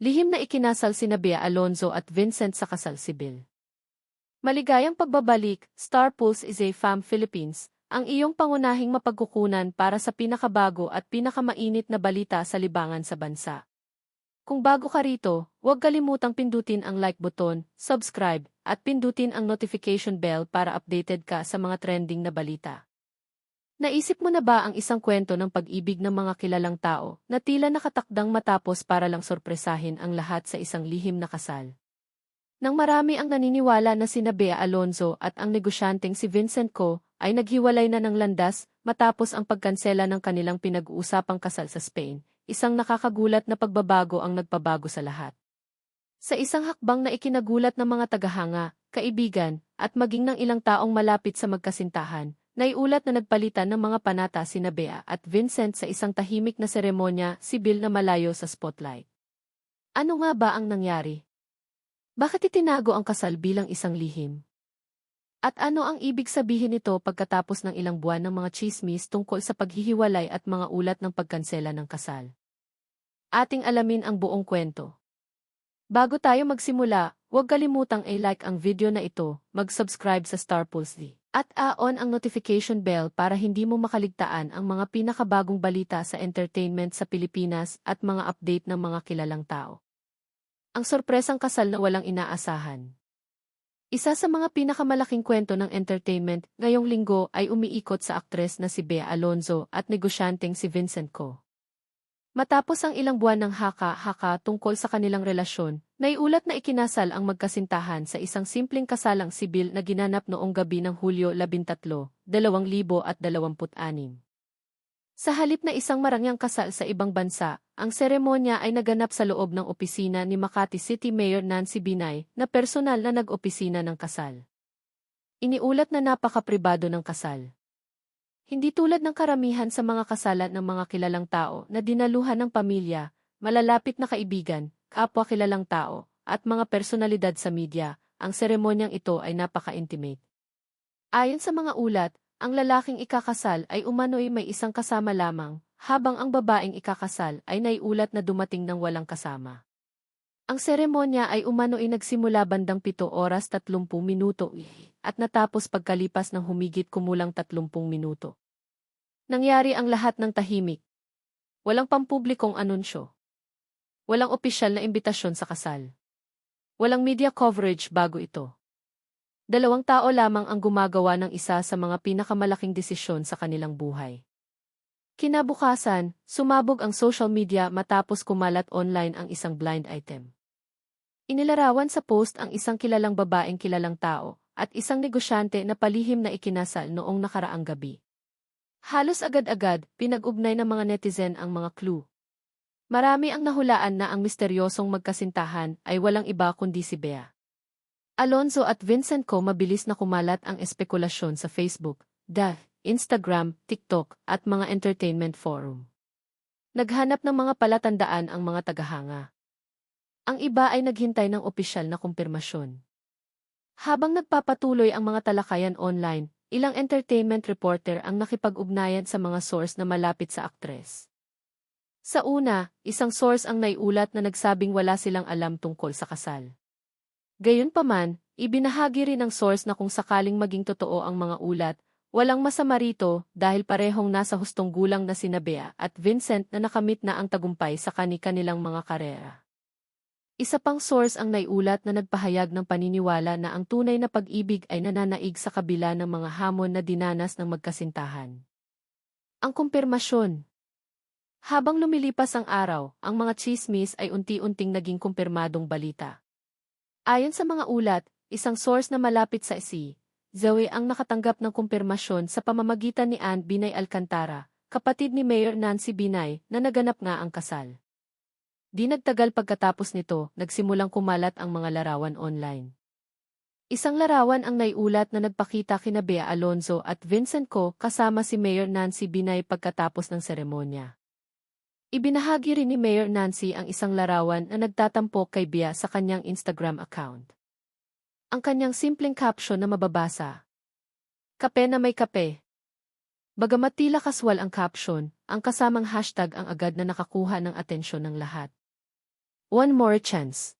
Lihim na ikinasal sina Bea Alonzo at Vincent sa kasal sibil. Maligayang pagbabalik, Star Pulse is a Fam Philippines, ang iyong pangunahing mapagkukunan para sa pinakabago at pinakamainit na balita sa libangan sa bansa. Kung bago ka rito, huwag kalimutang pindutin ang like button, subscribe, at pindutin ang notification bell para updated ka sa mga trending na balita. Naisip mo na ba ang isang kwento ng pag-ibig ng mga kilalang tao na tila nakatakdang matapos para lang sorpresahin ang lahat sa isang lihim na kasal? Nang marami ang naniniwala na sina Bea Alonzo at ang negosyanteng si Vincent Co ay naghiwalay na ng landas matapos ang pagkansela ng kanilang pinag-uusapang kasal sa Spain, isang nakakagulat na pagbabago ang nagpabago sa lahat. Sa isang hakbang na ikinagulat ng mga tagahanga, kaibigan, at maging ng ilang taong malapit sa magkasintahan, naiulat na nagpalitan ng mga panata sina Bea at Vincent sa isang tahimik na seremonya sibil na malayo sa spotlight. Ano nga ba ang nangyari? Bakit itinago ang kasal bilang isang lihim? At ano ang ibig sabihin nito pagkatapos ng ilang buwan ng mga tsismis tungkol sa paghihiwalay at mga ulat ng pagkansela ng kasal? Ating alamin ang buong kwento. Bago tayo magsimula, huwag kalimutang i-like ang video na ito, mag-subscribe sa Star Pulse at on ang notification bell para hindi mo makaligtaan ang mga pinakabagong balita sa entertainment sa Pilipinas at mga update ng mga kilalang tao. Ang sorpresang kasal na walang inaasahan. Isa sa mga pinakamalaking kwento ng entertainment ngayong linggo ay umiikot sa aktres na si Bea Alonzo at negosyanteng si Vincent Co. Matapos ang ilang buwan ng haka-haka tungkol sa kanilang relasyon, naiulat na ikinasal ang magkasintahan sa isang simpleng kasalang sibil na ginanap noong gabi ng Hulyo 13, 2026. Sa halip na isang marangyang kasal sa ibang bansa, ang seremonya ay naganap sa loob ng opisina ni Makati City Mayor Nancy Binay na personal na nag-opisina ng kasal. Iniulat na napaka-pribado ng kasal. Hindi tulad ng karamihan sa mga kasalan ng mga kilalang tao na dinaluhan ng pamilya, malalapit na kaibigan, kapwa kilalang tao, at mga personalidad sa media, ang seremonyang ito ay napaka-intimate. Ayon sa mga ulat, ang lalaking ikakasal ay umano'y may isang kasama lamang, habang ang babaeng ikakasal ay naiulat na dumating ng walang kasama. Ang seremonya ay umano'y nagsimula bandang 7:30 at natapos pagkalipas ng humigit kumulang 30 minuto. Nangyari ang lahat ng tahimik. Walang pampublikong anunsyo. Walang opisyal na imbitasyon sa kasal. Walang media coverage bago ito. 2 tao lamang ang gumagawa ng isa sa mga pinakamalaking desisyon sa kanilang buhay. Kinabukasan, sumabog ang social media matapos kumalat online ang isang blind item. Inilarawan sa post ang isang kilalang babaeng kilalang tao at isang negosyante na palihim na ikinasal noong nakaraang gabi. Halos agad-agad, pinag-ugnay ng mga netizen ang mga clue. Marami ang nahulaan na ang misteryosong magkasintahan ay walang iba kundi si Bea Alonzo at Vincent Co. Mabilis na kumalat ang espekulasyon sa Facebook, Instagram, TikTok, at mga entertainment forum. Naghanap ng mga palatandaan ang mga tagahanga. Ang iba ay naghintay ng opisyal na kumpirmasyon. Habang nagpapatuloy ang mga talakayan online, ilang entertainment reporter ang nakipag-ugnayan sa mga source na malapit sa aktres. Sa una, isang source ang naiulat na nagsabing wala silang alam tungkol sa kasal. Gayunpaman, ibinahagi rin ng source na kung sakaling maging totoo ang mga ulat, walang masama rito dahil parehong nasa hustong gulang na sina Bea at Vincent na nakamit na ang tagumpay sa kani-kanilang mga karera. Isa pang source ang naiulat na nagpahayag ng paniniwala na ang tunay na pag-ibig ay nananaig sa kabila ng mga hamon na dinanas ng magkasintahan. Ang kumpirmasyon. Habang lumilipas ang araw, ang mga tsismis ay unti-unting naging kumpirmadong balita. Ayon sa mga ulat, isang source na malapit sa Zoe ang nakatanggap ng kumpirmasyon sa pamamagitan ni Ann Binay Alcantara, kapatid ni Mayor Nancy Binay, na naganap nga ang kasal. Di nagtagal pagkatapos nito, nagsimulang kumalat ang mga larawan online. Isang larawan ang naiulat na nagpakita kina Bea Alonzo at Vincent Co. kasama si Mayor Nancy Binay pagkatapos ng seremonya. Ibinahagi rin ni Mayor Nancy ang isang larawan na nagtatampok kay Bea sa kanyang Instagram account. Ang kanyang simpleng caption na mababasa, "Kape na may kape." Bagamat tila kaswal ang caption, ang kasamang hashtag ang agad na nakakuha ng atensyon ng lahat. One more chance.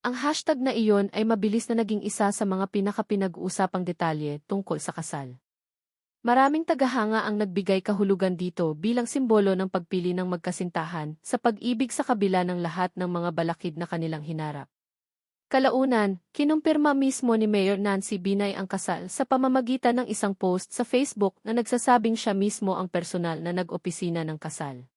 Ang hashtag na iyon ay mabilis na naging isa sa mga pinaka-pinag-uusapang detalye tungkol sa kasal. Maraming tagahanga ang nagbigay kahulugan dito bilang simbolo ng pagpili ng magkasintahan sa pag-ibig sa kabila ng lahat ng mga balakid na kanilang hinarap. Kalaunan, kinumpirma mismo ni Mayor Nancy Binay ang kasal sa pamamagitan ng isang post sa Facebook na nagsasabing siya mismo ang personal na nag-opisina ng kasal.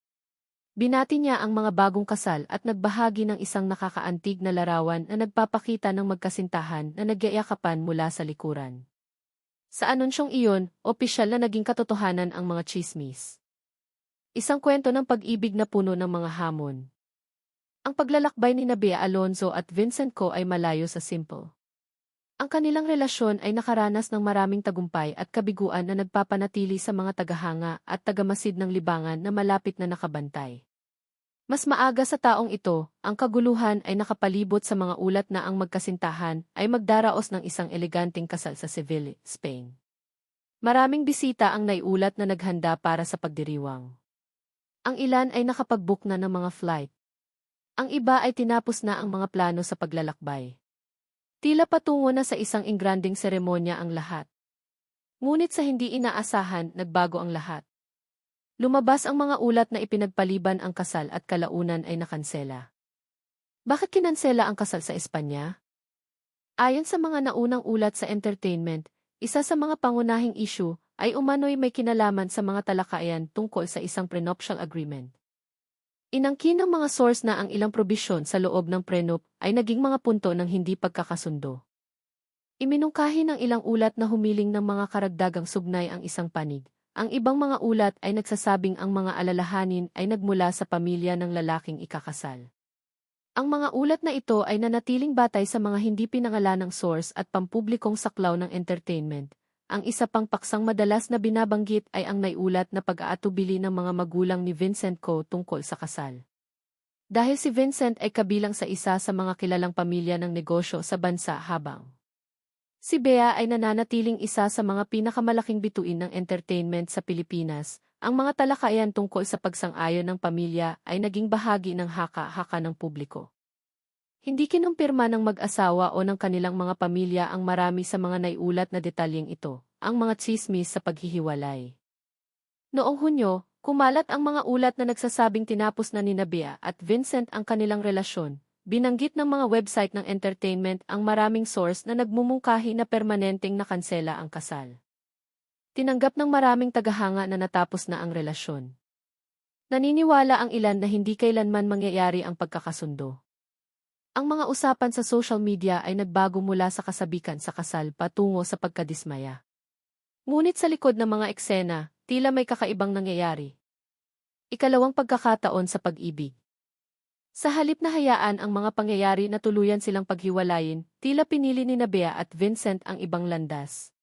Binati niya ang mga bagong kasal at nagbahagi ng isang nakakaantig na larawan na nagpapakita ng magkasintahan na nagyayakapan mula sa likuran. Sa anunsyong iyon, opisyal na naging katotohanan ang mga tsismis. Isang kwento ng pag-ibig na puno ng mga hamon. Ang paglalakbay ni Bea Alonzo at Vincent Co ay malayo sa simple. Ang kanilang relasyon ay nakaranas ng maraming tagumpay at kabiguan na nagpapanatili sa mga tagahanga at tagamasid ng libangan na malapit na nakabantay. Mas maaga sa taong ito, ang kaguluhan ay nakapalibot sa mga ulat na ang magkasintahan ay magdaraos ng isang eleganteng kasal sa Seville, Spain. Maraming bisita ang naiulat na naghanda para sa pagdiriwang. Ang ilan ay nakapag-book na ng mga flight. Ang iba ay tinapos na ang mga plano sa paglalakbay. Tila patungo na sa isang ingranding seremonya ang lahat. Ngunit sa hindi inaasahan, nagbago ang lahat. Lumabas ang mga ulat na ipinagpaliban ang kasal at kalaunan ay nakansela. Bakit kinansela ang kasal sa Espanya? Ayon sa mga naunang ulat sa entertainment, isa sa mga pangunahing issue ay umano'y may kinalaman sa mga talakayan tungkol sa isang prenuptial agreement. Inangkin ng mga source na ang ilang probisyon sa loob ng prenup ay naging mga punto ng hindi pagkakasundo. Iminungkahi ng ilang ulat na humiling ng mga karagdagang sugnay ang isang panig. Ang ibang mga ulat ay nagsasabing ang mga alalahanin ay nagmula sa pamilya ng lalaking ikakasal. Ang mga ulat na ito ay nanatiling batay sa mga hindi pinangalanang source at pampublikong saklaw ng entertainment. Ang isa pang paksang madalas na binabanggit ay ang naiulat na pag-aatubili ng mga magulang ni Vincent Co tungkol sa kasal. Dahil si Vincent ay kabilang sa isa sa mga kilalang pamilya ng negosyo sa bansa habang si Bea ay nananatiling isa sa mga pinakamalaking bituin ng entertainment sa Pilipinas. Ang mga talakayan tungkol sa pagsang-ayon ng pamilya ay naging bahagi ng haka-haka ng publiko. Hindi kinumpirma ng mag-asawa o ng kanilang mga pamilya ang marami sa mga naiulat na detalyeng ito, ang mga tsismis sa paghihiwalay. Noong Hunyo, kumalat ang mga ulat na nagsasabing tinapos na ni Bea at Vincent ang kanilang relasyon. Binanggit ng mga website ng entertainment ang maraming source na nagmumungkahi na permanenteng nakansela ang kasal. Tinanggap ng maraming tagahanga na natapos na ang relasyon. Naniniwala ang ilan na hindi kailanman mangyayari ang pagkakasundo. Ang mga usapan sa social media ay nagbago mula sa kasabikan sa kasal patungo sa pagkadismaya. Ngunit sa likod ng mga eksena, tila may kakaibang nangyayari. Ikalawang pagkakataon sa pag-ibig. Sa halip na hayaan ang mga pangyayari na tuluyan silang paghiwalayin, tila pinili ni Bea at Vincent ang ibang landas.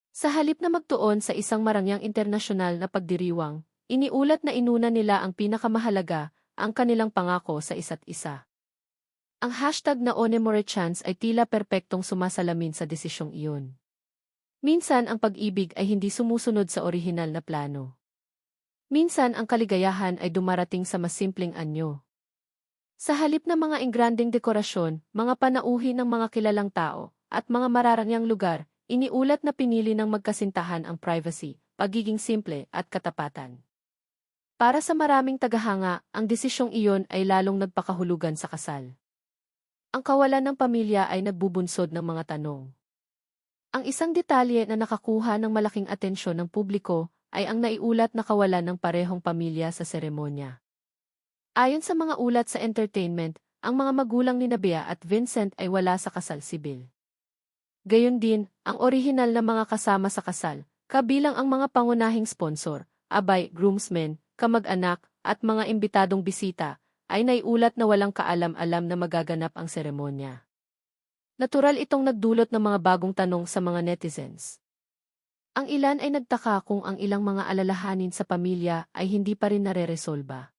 Sa halip na magtuon sa isang marangyang internasyonal na pagdiriwang, iniulat na inuna nila ang pinakamahalaga, ang kanilang pangako sa isa't isa. Ang hashtag na One More Chance ay tila perpektong sumasalamin sa desisyong iyon. Minsan ang pag-ibig ay hindi sumusunod sa orihinal na plano. Minsan ang kaligayahan ay dumarating sa mas simpleng anyo. Sa halip na mga ingranding dekorasyon, mga panauhi ng mga kilalang tao, at mga mararangyang lugar, iniulat na pinili ng magkasintahan ang privacy, pagiging simple at katapatan. Para sa maraming tagahanga, ang desisyong iyon ay lalong nagpakahulugan sa kasal. Ang kawalan ng pamilya ay nagbubunsod ng mga tanong. Ang isang detalye na nakakuha ng malaking atensyon ng publiko ay ang naiulat na kawalan ng parehong pamilya sa seremonya. Ayon sa mga ulat sa entertainment, ang mga magulang ni Bea at Vincent ay wala sa kasal sibil. Gayon din, ang orihinal na mga kasama sa kasal, kabilang ang mga pangunahing sponsor, abay, groomsmen, kamag-anak, at mga imbitadong bisita, ay naiulat na walang kaalam-alam na magaganap ang seremonya. Natural itong nagdulot ng mga bagong tanong sa mga netizens. Ang ilan ay nagtaka kung ang ilang mga alalahanin sa pamilya ay hindi pa rin nareresolba.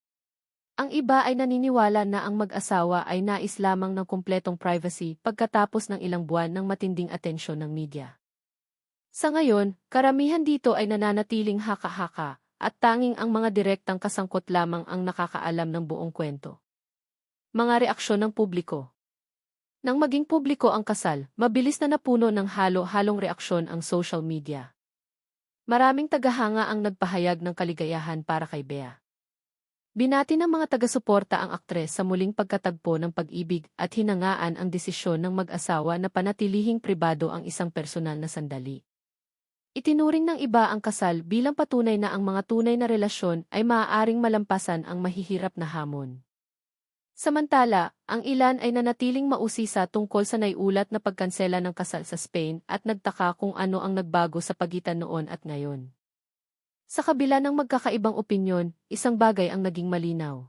Ang iba ay naniniwala na ang mag-asawa ay nais lamang ng kumpletong privacy pagkatapos ng ilang buwan ng matinding atensyon ng media. Sa ngayon, karamihan dito ay nananatiling haka-haka at tanging ang mga direktang kasangkot lamang ang nakakaalam ng buong kwento. Mga reaksyon ng publiko. Nang maging publiko ang kasal, mabilis na napuno ng halo-halong reaksyon ang social media. Maraming tagahanga ang nagpahayag ng kaligayahan para kay Bea. Binati ng mga taga-suporta ang aktres sa muling pagkatagpo ng pag-ibig at hinangaan ang desisyon ng mag-asawa na panatilihing pribado ang isang personal na sandali. Itinuring ng iba ang kasal bilang patunay na ang mga tunay na relasyon ay maaaring malampasan ang mahihirap na hamon. Samantala, ang ilan ay nanatiling mausisa tungkol sa naiulat na pagkansela ng kasal sa Spain at nagtaka kung ano ang nagbago sa pagitan noon at ngayon. Sa kabila ng magkakaibang opinyon, isang bagay ang naging malinaw.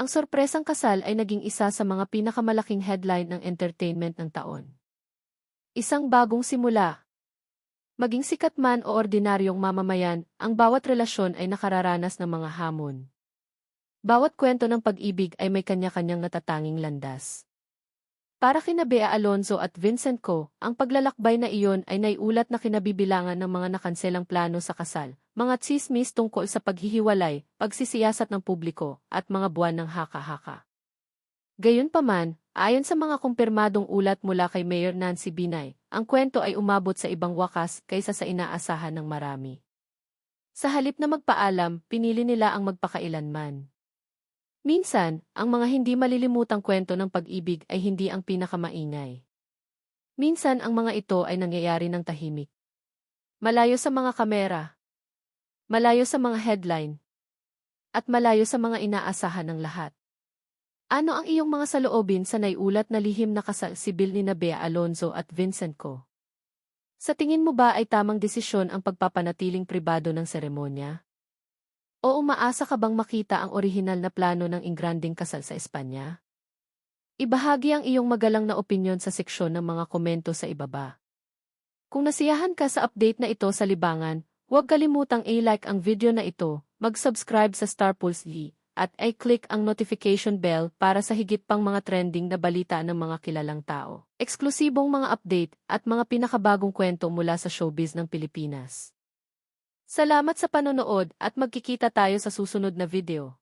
Ang sorpresang kasal ay naging isa sa mga pinakamalaking headline ng entertainment ng taon. Isang bagong simula. Maging sikat man o ordinaryong mamamayan, ang bawat relasyon ay nakararanas ng mga hamon. Bawat kwento ng pag-ibig ay may kanya-kanyang natatanging landas. Para kina Bea Alonzo at Vincent Co, ang paglalakbay na iyon ay naiulat na kinabibilangan ng mga nakanselang plano sa kasal, mga tsismis tungkol sa paghihiwalay, pagsisiyasat ng publiko, at mga buwan ng haka-haka. Gayunpaman, ayon sa mga kumpirmadong ulat mula kay Mayor Nancy Binay, ang kwento ay umabot sa ibang wakas kaysa sa inaasahan ng marami. Sa halip na magpaalam, pinili nila ang magpakailanman. Minsan, ang mga hindi malilimutang kwento ng pag-ibig ay hindi ang pinakamaingay. Minsan ang mga ito ay nangyayari ng tahimik. Malayo sa mga kamera. Malayo sa mga headline. At malayo sa mga inaasahan ng lahat. Ano ang iyong mga saloobin sa naiulat na lihim na kasal sibil ni Bea Alonzo at Vincent Co? Sa tingin mo ba ay tamang desisyon ang pagpapanatiling pribado ng seremonya? O umaasa ka bang makita ang orihinal na plano ng ingranding kasal sa Espanya? Ibahagi ang iyong magalang na opinyon sa seksyon ng mga komento sa ibaba. Kung nasiyahan ka sa update na ito sa libangan, huwag kalimutang i-like ang video na ito, mag-subscribe sa Star Pulse TV, at i-click ang notification bell para sa higit pang mga trending na balita ng mga kilalang tao. Eksklusibong mga update at mga pinakabagong kwento mula sa showbiz ng Pilipinas. Salamat sa panonood at magkikita tayo sa susunod na video.